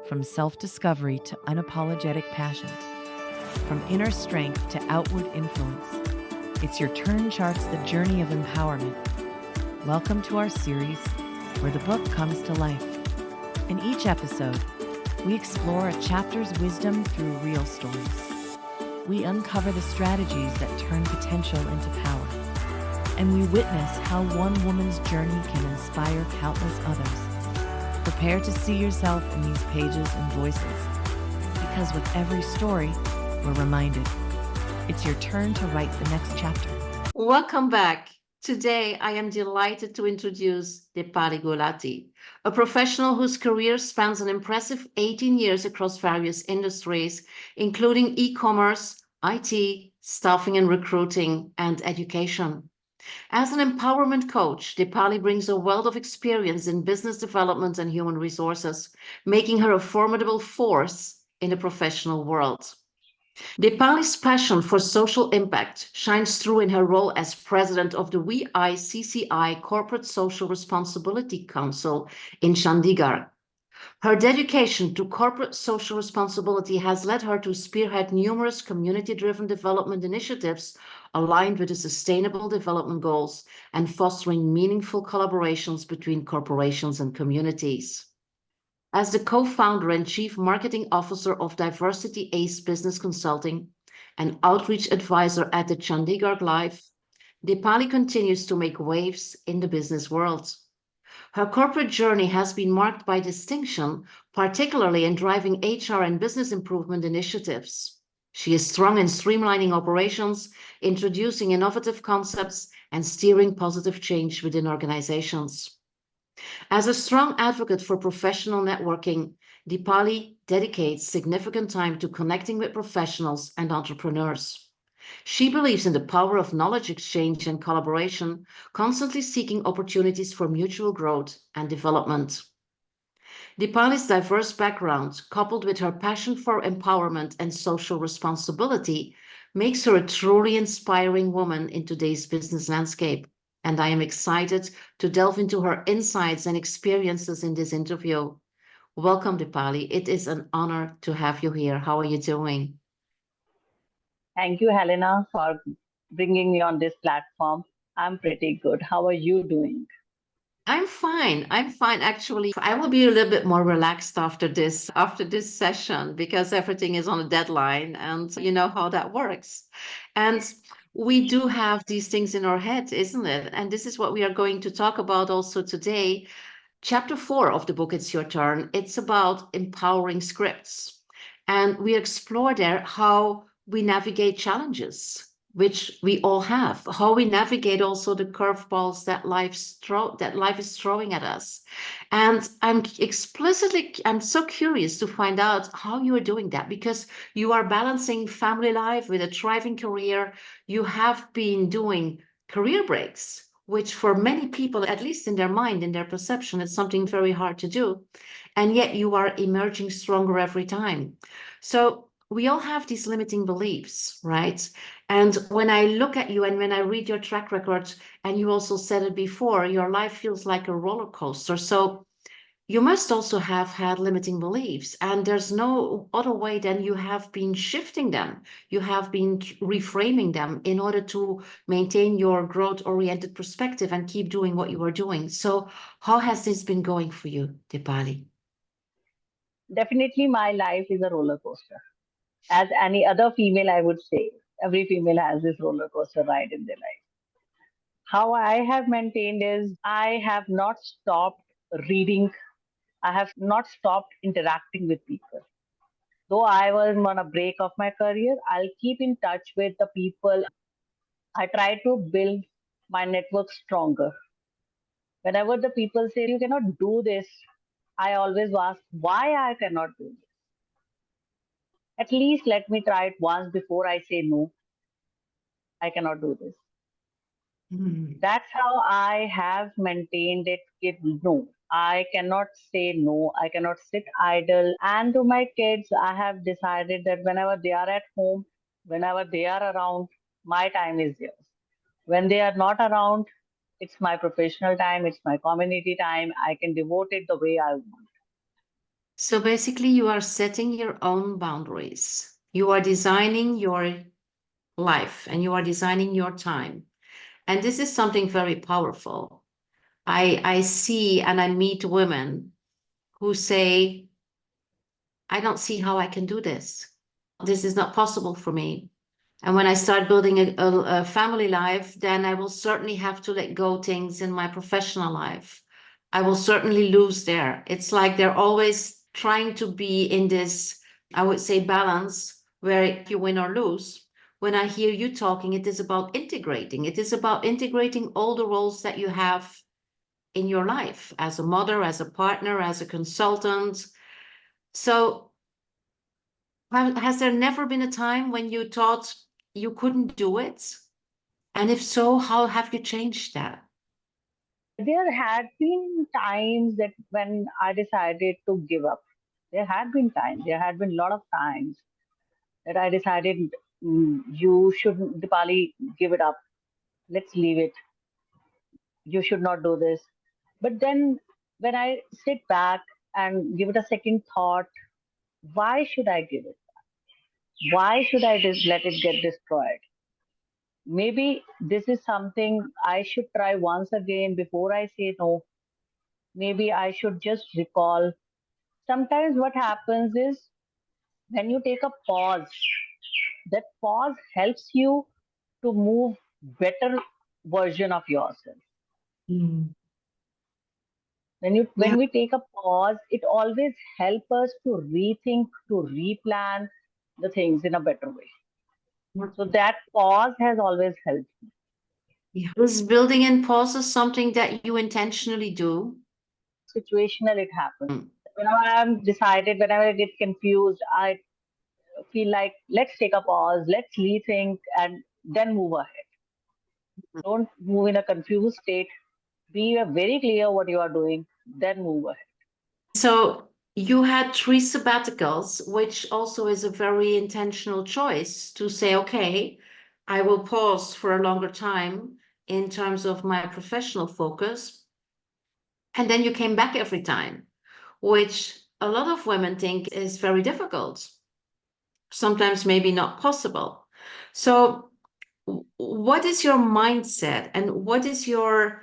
from self-discovery to unapologetic passion, from inner strength to outward influence. It's Your Turn charts the journey of empowerment. Welcome to our series, where the book comes to life. In each episode, we explore a chapter's wisdom through real stories. We uncover the strategies that turn potential into power. And we witness how one woman's journey can inspire countless others. Prepare to see yourself in these pages and voices. Because with every story, we're reminded, it's your turn to write the next chapter. Welcome back. Today, I am delighted to introduce Deepali Gulati, a professional whose career spans an impressive 18 years across various industries, including e-commerce, IT, staffing and recruiting, and education. As an empowerment coach, Deepali brings a wealth of experience in business development and human resources, making her a formidable force in the professional world. Deepali's passion for social impact shines through in her role as president of the WICCI Corporate Social Responsibility Council in Chandigarh. Her dedication to corporate social responsibility has led her to spearhead numerous community-driven development initiatives aligned with the Sustainable Development Goals and fostering meaningful collaborations between corporations and communities. As the co-founder and chief marketing officer of DiversityAce Business Consulting and outreach advisor at the ChandigarhLife, Deepali continues to make waves in the business world. Her corporate journey has been marked by distinction, particularly in driving HR and business improvement initiatives. She is strong in streamlining operations, introducing innovative concepts, and steering positive change within organizations. As a strong advocate for professional networking, Deepali dedicates significant time to connecting with professionals and entrepreneurs. She believes in the power of knowledge exchange and collaboration, constantly seeking opportunities for mutual growth and development. Deepali's diverse background, coupled with her passion for empowerment and social responsibility, makes her a truly inspiring woman in today's business landscape. And I am excited to delve into her insights and experiences in this interview. Welcome, Deepali. It is an honor to have you here. How are you doing? Thank you, Helena, for bringing me on this platform. I'm pretty good. How are you doing? I'm fine. I'm fine. Actually, I will be a little bit more relaxed after this session because everything is on a deadline and you know how that works. And we do have these things in our head, isn't it? And this is what we are going to talk about also today. Chapter 4 of the book, It's Your Turn. It's about empowering scripts. And we explore there how we navigate challenges, which we all have, how we navigate also the curveballs that life is throwing at us. And I'm so curious to find out how you are doing that, because you are balancing family life with a thriving career. You have been doing career breaks, which for many people, at least in their mind, in their perception, is something very hard to do. And yet you are emerging stronger every time. So we all have these limiting beliefs, right? And when I look at you and when I read your track record, and you also said it before, your life feels like a roller coaster. So you must also have had limiting beliefs, and there's no other way than you have been shifting them. You have been reframing them in order to maintain your growth-oriented perspective and keep doing what you are doing. So how has this been going for you, Deepali? Definitely, my life is a roller coaster. As any other female, I would say, every female has this roller coaster ride in their life. How I have maintained is I have not stopped reading, I have not stopped interacting with people. Though I was on a break of my career, I'll keep in touch with the people. I try to build my network stronger. Whenever the people say you cannot do this, I always ask why I cannot do this. At least let me try it once before I say no, I cannot do this. That's how I have maintained it. No, I cannot say no. I cannot sit idle. And to my kids, I have decided that whenever they are at home, whenever they are around, my time is theirs. When they are not around, it's my professional time, it's my community time. I can devote it the way I want. So basically, you are setting your own boundaries. You are designing your life and you are designing your time. And this is something very powerful. I see and I meet women who say, I don't see how I can do this. This is not possible for me. And when I start building a family life, then I will certainly have to let go things in my professional life. I will certainly lose there. It's like they're always trying to be in this, I would say, balance where you win or lose. When I hear you talking, it is about integrating. It is about integrating all the roles that you have in your life as a mother, as a partner, as a consultant. So has there never been a time when you thought you couldn't do it? And if so, how have you changed that? There had been times that when I decided to give up. There had been a lot of times that I decided, you shouldn't, Dipali, give it up. Let's leave it. You should not do this. But then when I sit back and give it a second thought, why should I give it? Why should I just let it get destroyed? Maybe this is something I should try once again before I say no. Maybe I should just recall. Sometimes what happens is when you take a pause, that pause helps you to move better version of yourself. Mm. When Yeah. we take a pause, it always helps us to rethink, to replan the things in a better way. So that pause has always helped. Yeah. Is building in pauses something that you intentionally do? Situational, it happens. Mm. Whenever I'm decided, whenever I get confused, I feel like let's take a pause, let's rethink, and then move ahead. Don't move in a confused state. Be very clear what you are doing, then move ahead. So you had three sabbaticals, which also is a very intentional choice to say, okay, I will pause for a longer time in terms of my professional focus. And then you came back every time, which a lot of women think is very difficult, sometimes maybe not possible. So, what is your mindset and what is your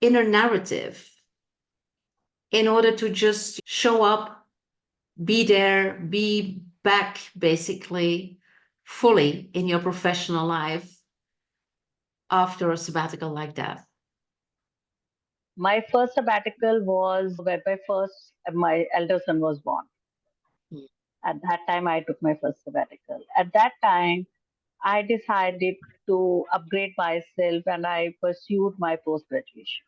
inner narrative in order to just show up, be there, be back basically fully in your professional life after a sabbatical like that? My first sabbatical was where my elder son was born. Mm. At that time, I took my first sabbatical. At that time, I decided to upgrade myself and I pursued my post graduation.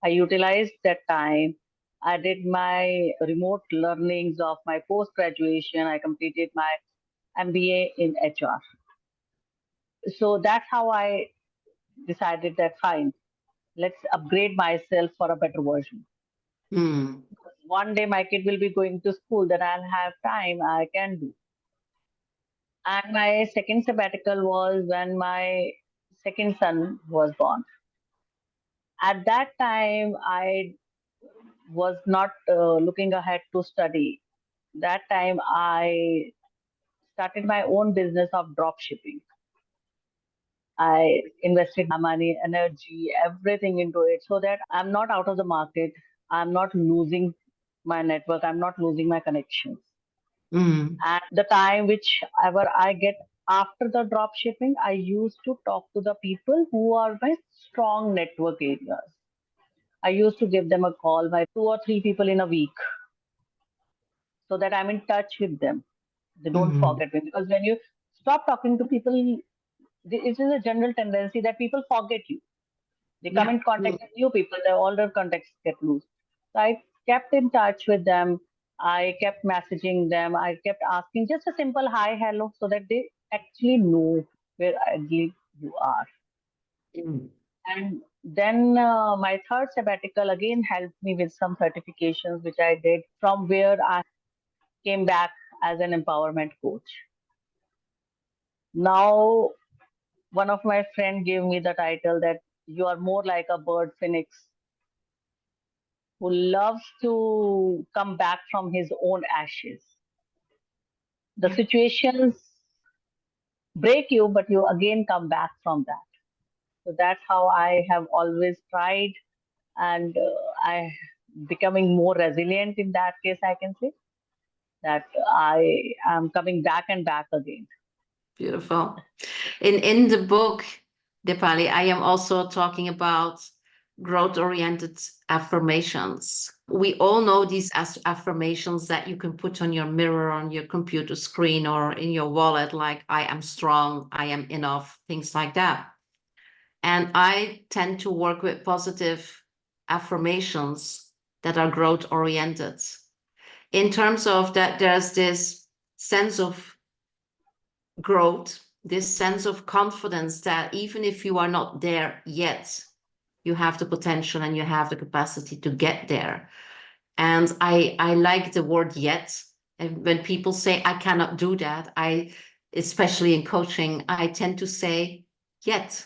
I utilized that time. I did my remote learnings of my post graduation. I completed my MBA in HR. So that's how I decided that fine, let's upgrade myself for a better version. Mm. One day my kid will be going to school, then I'll have time, I can do. And my second sabbatical was when my second son was born. At that time, I was not looking ahead to study. That time, I started my own business of drop shipping. I invested my money, energy, everything into it so that I'm not out of the market. I'm not losing my network. I'm not losing my connections. Mm. And the time whichever I get after the drop shipping, I used to talk to the people who are my strong network areas. I used to give them a call by two or three people in a week so that I'm in touch with them. They don't Mm. forget me because when you stop talking to people, it is a general tendency that people forget you. They come Yeah. in contact with new people, their older contacts get loose. So I kept in touch with them. I kept messaging them. I kept asking just a simple hi, hello, so that they actually know where ideally you are. Mm. And then my third sabbatical again helped me with some certifications, which I did from where I came back as an empowerment coach. Now, one of my friend gave me the title that you are more like a bird phoenix. who loves to come back from his own ashes. The situations break you, but you again come back from that. So that's how I have always tried, and I becoming more resilient in that case. I can say that I am coming back and back again. Beautiful. In the book, Deepali, I am also talking about growth-oriented affirmations. We all know these affirmations that you can put on your mirror, on your computer screen, or in your wallet, like I am strong, I am enough, things like that. And I tend to work with positive affirmations that are growth-oriented. In terms of that, there's this sense of growth, this sense of confidence that even if you are not there yet, you have the potential and you have the capacity to get there. And I like the word yet. And when people say I cannot do that, especially in coaching, I tend to say yet,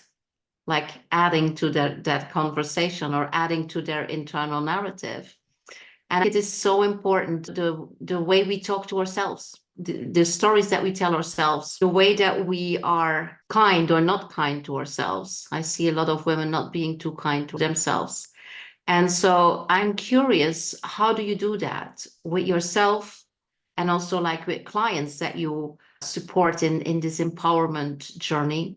like adding to that conversation or adding to their internal narrative. And it is so important, the way we talk to ourselves, the stories that we tell ourselves, the way that we are kind or not kind to ourselves. I see a lot of women not being too kind to themselves. And so I'm curious, how do you do that with yourself and also like with clients that you support in this empowerment journey?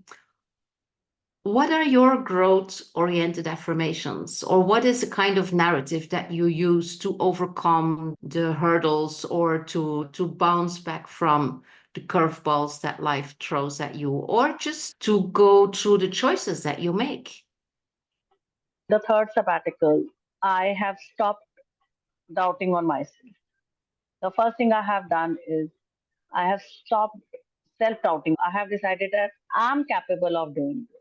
What are your growth-oriented affirmations, or what is the kind of narrative that you use to overcome the hurdles or to bounce back from the curveballs that life throws at you, or just to go through the choices that you make? The third sabbatical, I have stopped doubting on myself. The first thing I have done is I have stopped self doubting. I have decided that I'm capable of doing this.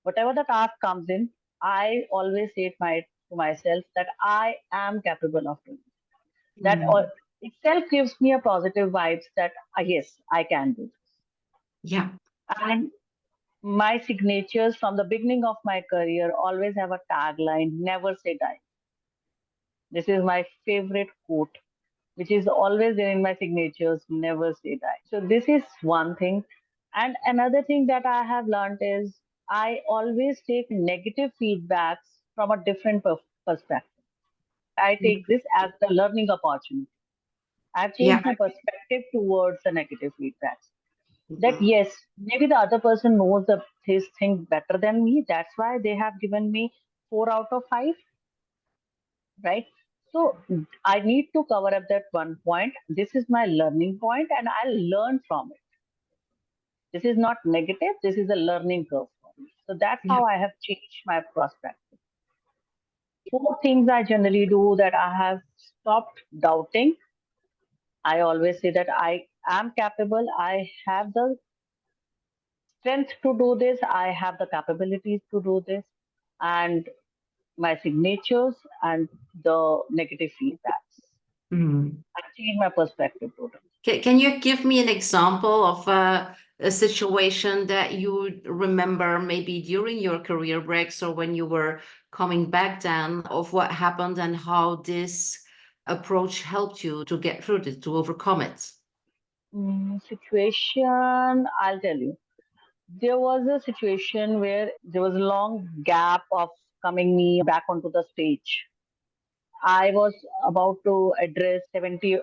Whatever the task comes in, I always say to myself that I am capable of doing it. That Mm. itself gives me a positive vibes that yes, I can do this. Yeah. And my signatures from the beginning of my career always have a tagline: never say die. This is my favorite quote, which is always there in my signatures: never say die. So this is one thing. And another thing that I have learned is I always take negative feedbacks from a different perspective. I take this as the learning opportunity. I've Yeah. changed my perspective towards the negative feedbacks. That Mhm. yes, maybe the other person knows his thing better than me. That's why they have given me 4 out of 5, right? So I need to cover up that one point. This is my learning point, and I'll learn from it. This is not negative. This is a learning curve for me. So that's Yeah. how I have changed my perspective. 4 things I generally do: that I have stopped doubting. I always say that I am capable. I have the strength to do this. I have the capabilities to do this. And my signatures and the negative feedbacks. Mm. I changed my perspective totally. Can you give me an example of a situation that you remember maybe during your career breaks or when you were coming back then, of what happened and how this approach helped you to get through it, to overcome it? Situation, I'll tell you. There was a situation where there was a long gap of coming me back onto the stage. I was about to address 70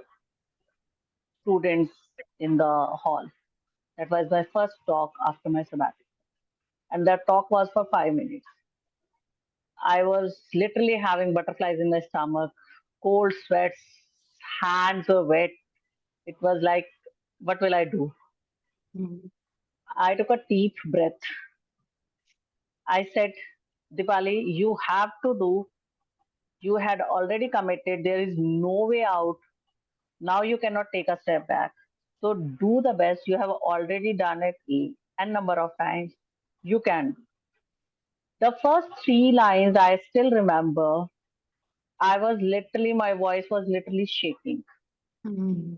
students in the hall. That was my first talk after my sabbatical. And that talk was for 5 minutes. I was literally having butterflies in my stomach, cold sweats, hands were wet. It was like, what will I do? Mm. I took a deep breath. I said, Dipali, you have to do. You had already committed. There is no way out. Now you cannot take a step back. So do the best. You have already done it n number of times. You can. The first 3 lines I still remember. My voice was literally shaking. Mm.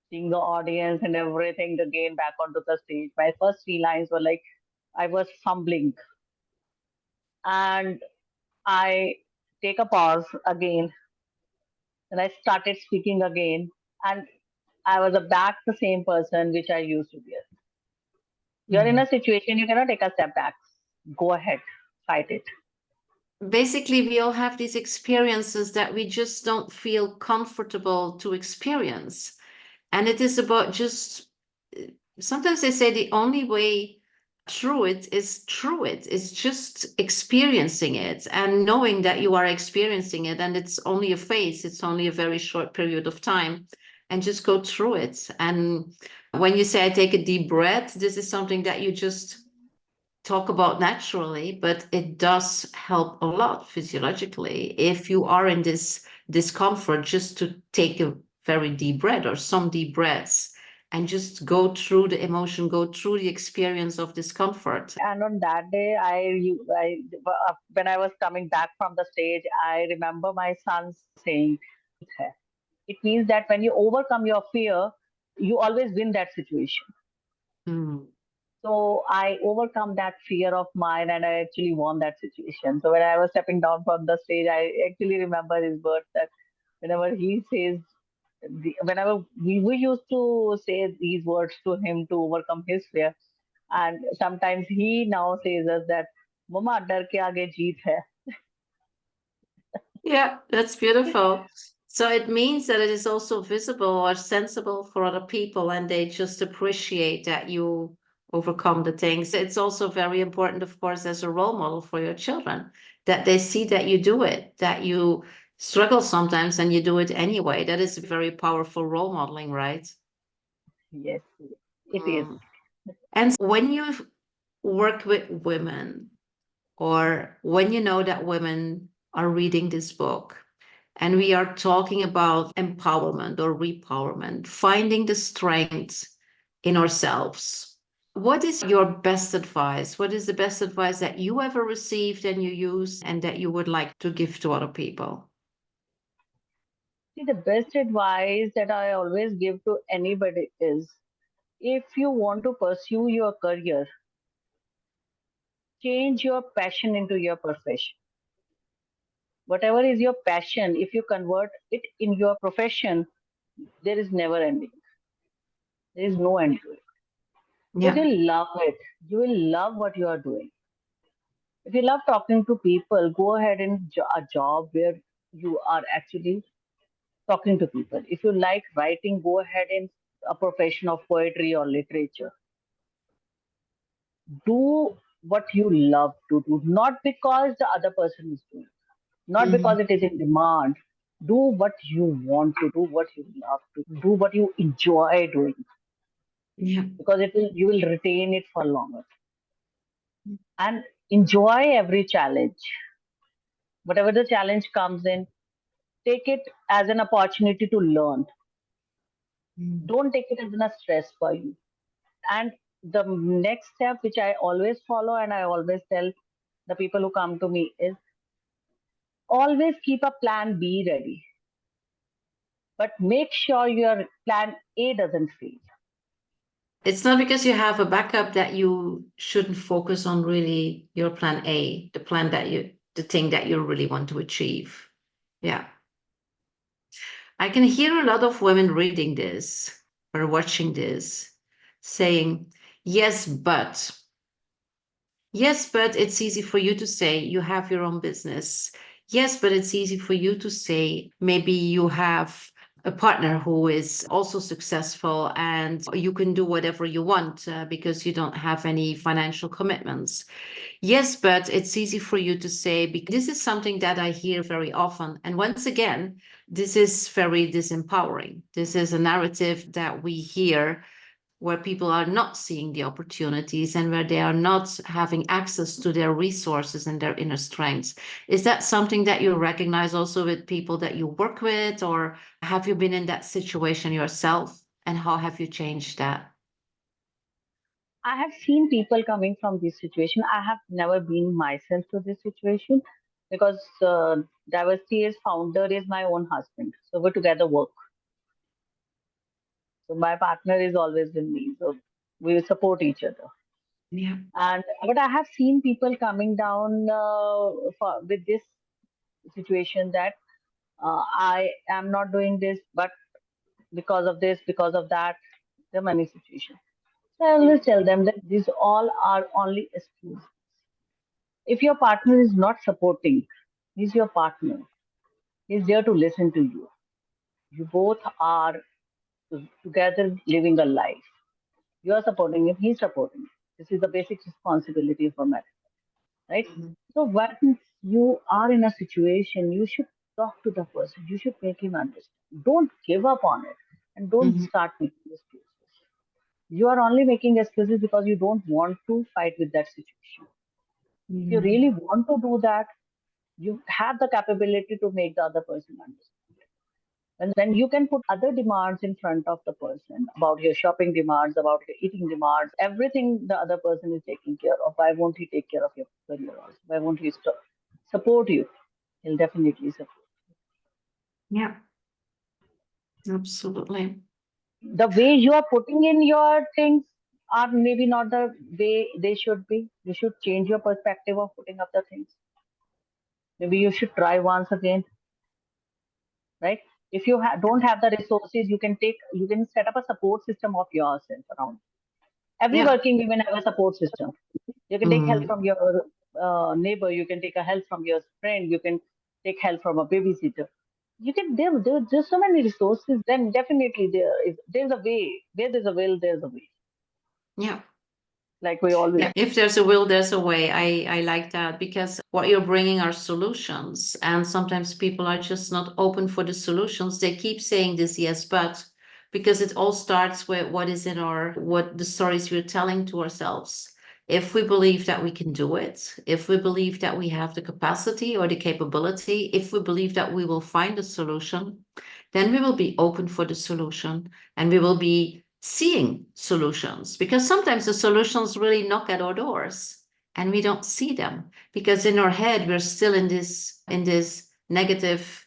Seeing the audience and everything again back onto the stage. My first 3 lines were like I was fumbling, and I take a pause again, and I started speaking again, and I was back the same person which I used to be. You're in a situation, you cannot take a step back. Go ahead, fight it. Basically, we all have these experiences that we just don't feel comfortable to experience. And it is about just, sometimes they say the only way through it is through it. It's just experiencing it and knowing that you are experiencing it and it's only a phase, it's only a very short period of time, and just go through it. And when you say I take a deep breath, this is something that you just talk about naturally, but it does help a lot physiologically if you are in this discomfort, just to take a very deep breath or some deep breaths and just go through the emotion, go through the experience of discomfort. And on that day, when I was coming back from the stage, I remember my son saying, it means that when you overcome your fear, you always win that situation. Mm. So I overcome that fear of mine and I actually won that situation. So when I was stepping down from the stage, I actually remember his words that whenever he says, whenever we used to say these words to him to overcome his fear, and sometimes he now says us that, "Mama, डर के आगे जीत है." Yeah, that's beautiful. So it means that it is also visible or sensible for other people, and they just appreciate that you overcome the things. It's also very important, of course, as a role model for your children, that they see that you do it, that you struggle sometimes and you do it anyway. That is very powerful role modeling, right? Yes, it is. Mm. And when you work with women, or when you know that women are reading this book, and we are talking about empowerment or repowerment, finding the strength in ourselves, what is your best advice? What is the best advice that you ever received and you use and that you would like to give to other people? See, the best advice that I always give to anybody is, if you want to pursue your career, change your passion into your profession. Whatever is your passion, if you convert it in your profession, there is never ending. There is no end to it. Because Yeah. you love it. You will love what you are doing. If you love talking to people, go ahead and a job where you are actually talking to people. If you like writing, go ahead in a profession of poetry or literature. Do what you love to do, not because the other person is doing, not Mhm. because it is in demand. Do what you want to do, what you love to do, what you enjoy doing, Yeah. because you will retain it for longer. And enjoy every challenge. Whatever the challenge comes in, take it as an opportunity to learn. Mm. Don't take it as a stress for you. And the next step, which I always follow and I always tell the people who come to me, is always keep a plan B ready, but make sure your plan A doesn't fail. It's not because you have a backup that you shouldn't focus on really your plan A, the plan that the thing that you really want to achieve. Yeah. I can hear a lot of women reading this or watching this saying, yes, but. Yes, but it's easy for you to say you have your own business. Yes, but it's easy for you to say maybe you have a partner who is also successful and you can do whatever you want because you don't have any financial commitments. Yes, but it's easy for you to say, because this is something that I hear very often. And once again, this is very disempowering. This is a narrative that we hear where people are not seeing the opportunities and where they are not having access to their resources and their inner strengths. Is that something that you recognize also with people that you work with, or have you been in that situation yourself? And how have you changed that? I have seen people coming from this situation. I have never been myself to this situation because DiversityAce founder is my own husband. So we together work. So my partner is always with me. So we support each other. Yeah. And but I have seen people coming down with this situation that I am not doing this, but because of this, because of that, there are many situations. So I always tell them that these all are only excuses. If your partner is not supporting, he's your partner. He's there to listen to you. You both are together living a life. You are supporting him, he's supporting you. This is the basic responsibility of a marriage, right? Mhm. So when you are in a situation, you should talk to the person. You should make him understand. Don't give up on it, and don't Mhm. start making excuses. You are only making excuses because you don't want to fight with that situation. If you Mhm. really want to do that, you have the capability to make the other person understand. And then you can put other demands in front of the person about your shopping demands, about your eating demands, everything the other person is taking care of. Why won't he take care of your career also? Why won't he support you? He'll definitely support. Yeah, absolutely. The way you are putting in your things are maybe not the way they should be. You should change your perspective of putting up the things. Maybe you should try once again, right? If you don't have the resources, you can set up a support system of yourself around. Every Yeah. working women have a support system. You can take help Mm. from your neighbor. You can take a help from your friend. You can take help from a babysitter. You can there's so many resources. Then definitely there's a way. Where there's a will, there's a way. Yeah. Like we always. Yeah, if there's a will, there's a way. I like that because what you're bringing are solutions, and sometimes people are just not open for the solutions. They keep saying this, yes, but because it all starts with what is in our what the stories we're telling to ourselves. If we believe that we can do it, if we believe that we have the capacity or the capability, if we believe that we will find a solution, then we will be open for the solution and we will be seeing solutions because sometimes the solutions really knock at our doors and we don't see them because in our head we're still in this negative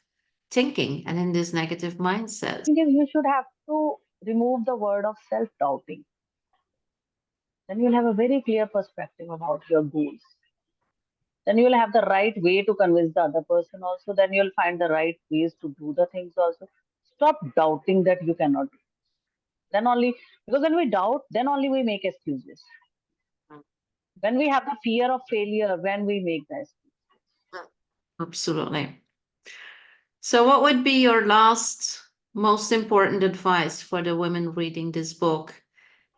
thinking and in this negative mindset. Thing is, you should have to remove the word of self-doubting. Then you'll have a very clear perspective about your goals. Then you'll have the right way to convince the other person also. Then you'll find the right ways to do the things also. Stop doubting that you cannot do. Then only, because when we doubt, then only we make excuses. When we have the fear of failure, when we make the excuse. Absolutely. So what would be your last most important advice for the women reading this book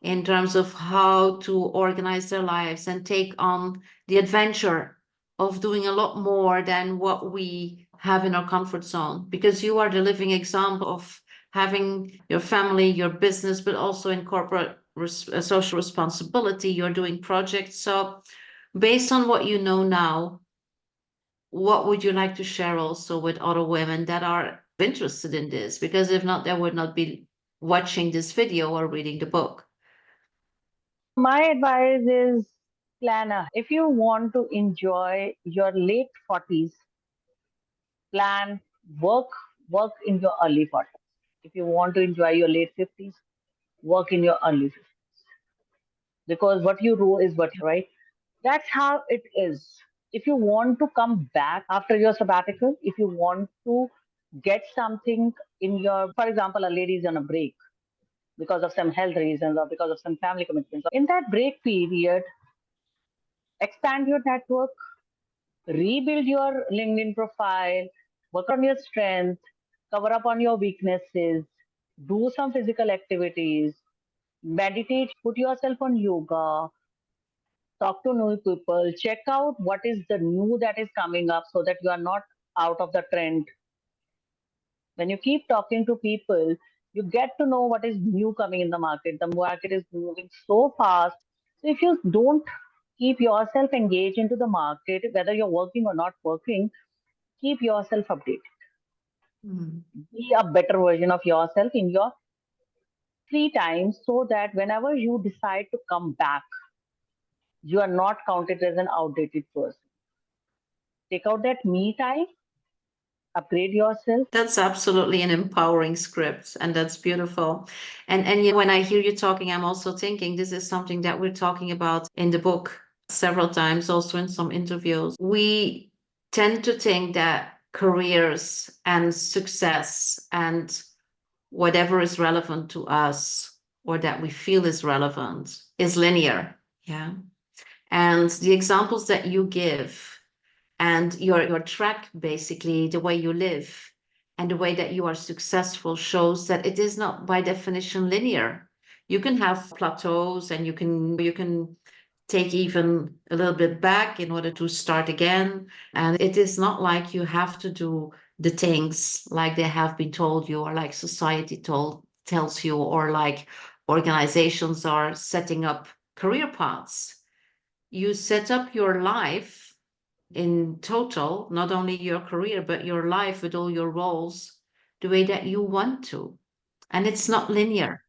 in terms of how to organize their lives and take on the adventure of doing a lot more than what we have in our comfort zone? Because you are the living example of having your family, your business, but also in corporate social responsibility, you're doing projects. So, based on what you know now, what would you like to share also with other women that are interested in this? Because if not, they would not be watching this video or reading the book. My advice is plan ahead. If you want to enjoy your late 40s, plan, work, work in your early 40s. If you want to enjoy your late 50s, work in your early 50s. Because what you do is what you right. That's how it is. If you want to come back after your sabbatical, if you want to get something in your, for example, a lady is on a break because of some health reasons or because of some family commitments. In that break period, expand your network, rebuild your LinkedIn profile, work on your strength, cover up on your weaknesses, do some physical activities, meditate, put yourself on yoga, talk to new people, check out what is the new that is coming up so that you are not out of the trend. When you keep talking to people, you get to know what is new coming in the market. The market is moving so fast. So if you don't keep yourself engaged into the market, whether you're working or not working, keep yourself updated. Mm. Be a better version of yourself in your free time so that whenever you decide to come back, you are not counted as an outdated person. Take out that me time, upgrade yourself. That's absolutely an empowering script, and that's beautiful. And when I hear you talking, I'm also thinking this is something that we're talking about in the book several times, also in some interviews. We tend to think that careers and success and whatever is relevant to us or that we feel is relevant is linear. Yeah. And the examples that you give and your track, basically, the way you live and the way that you are successful shows that it is not by definition linear. You can have plateaus and you can take even a little bit back in order to start again. And it is not like you have to do the things like they have been told you or like society tells you or like organizations are setting up career paths. You set up your life in total, not only your career, but your life with all your roles, the way that you want to. And it's not linear.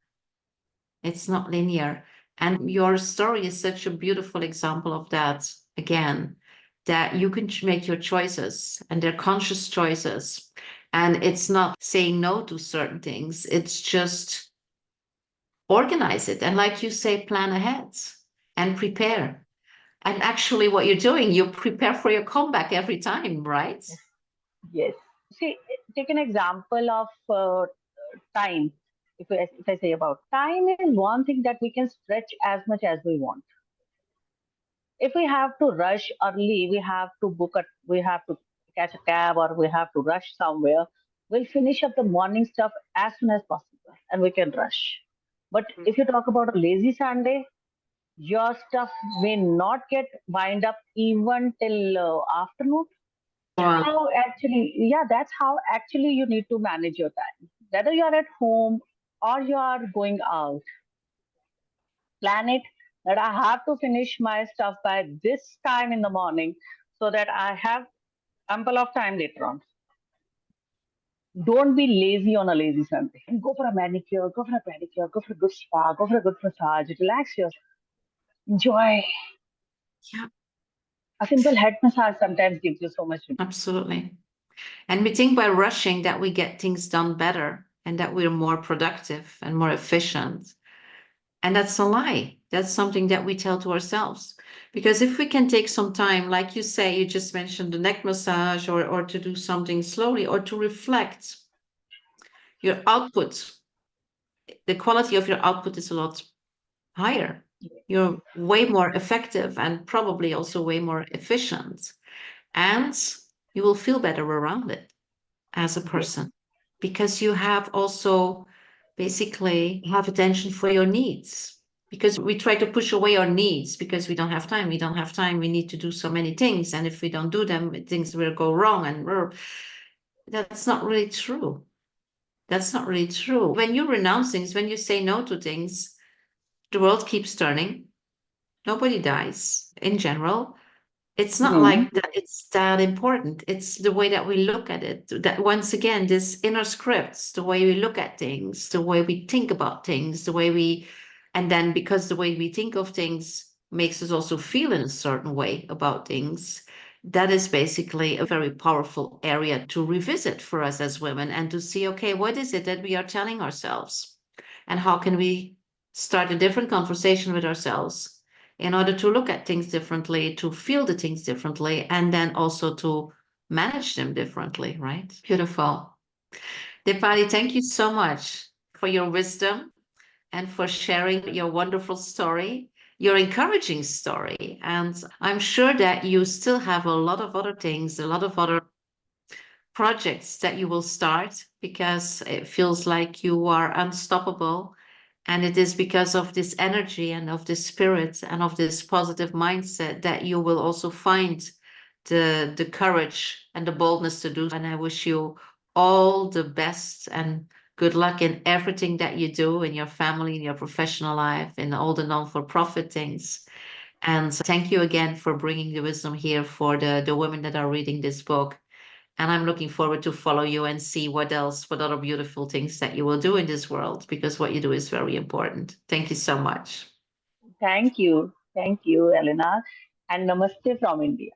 It's not linear. And your story is such a beautiful example of that, again, that you can make your choices and they're conscious choices. And it's not saying no to certain things, it's just organize it. And like you say, plan ahead and prepare. And actually, what you're doing, you prepare for your comeback every time, right? Yes. See, take an example of time. If I say about time is one thing that we can stretch as much as we want. If we have to rush early, we have to catch a cab or we have to rush somewhere, we'll finish up the morning stuff as soon as possible and we can rush. But if you talk about a lazy Sunday, your stuff may not get wind up even till afternoon. Wow. How actually, yeah, that's how actually you need to manage your time. Whether you are at home or you are going out, plan it that I have to finish my stuff by this time in the morning so that I have ample of time later on. Don't be lazy on a lazy Sunday. Go for a manicure, go for a pedicure, go for a good spa, go for a good massage, relax yourself, enjoy. Yeah, A simple head massage sometimes gives you so much. absolutely. And we think by rushing that we get things done better and that we're more productive and more efficient. And that's a lie. That's something that we tell to ourselves. Because if we can take some time, like you say, you just mentioned the neck massage or to do something slowly or to reflect your output, the quality of your output is a lot higher. You're way more effective and probably also way more efficient. And you will feel better around it as a Yes. person because you have also basically have attention for your needs because we try to push away our needs because we don't have time. We don't have time. We need to do so many things. And if we don't do them, things will go wrong. And that's not really true. That's not really true. When you renounce things, when you say no to things, the world keeps turning. Nobody dies in general. It's not Hmm. like that it's that important. It's the way that we look at it. That once again, this inner scripts, the way we look at things, the way we think about things, and then because the way we think of things makes us also feel in a certain way about things, that is basically a very powerful area to revisit for us as women and to see, okay, what is it that we are telling ourselves? And how can we start a different conversation with ourselves in order to look at things differently, to feel the things differently, and then also to manage them differently, right? Beautiful. Dipali, thank you so much for your wisdom and for sharing your wonderful story, your encouraging story. And I'm sure that you still have a lot of other things, a lot of other projects that you will start because it feels like you are unstoppable. And it is because of this energy and of this spirit and of this positive mindset that you will also find the courage and the boldness to do. And I wish you all the best and good luck in everything that you do in your family, in your professional life, in all the non-for-profit things. And thank you again for bringing the wisdom here for the women that are reading this book. And I'm looking forward to follow you and see what else, what other beautiful things that you will do in this world, because what you do is very important. Thank you so much. Thank you. Thank you, Elena. And namaste from India.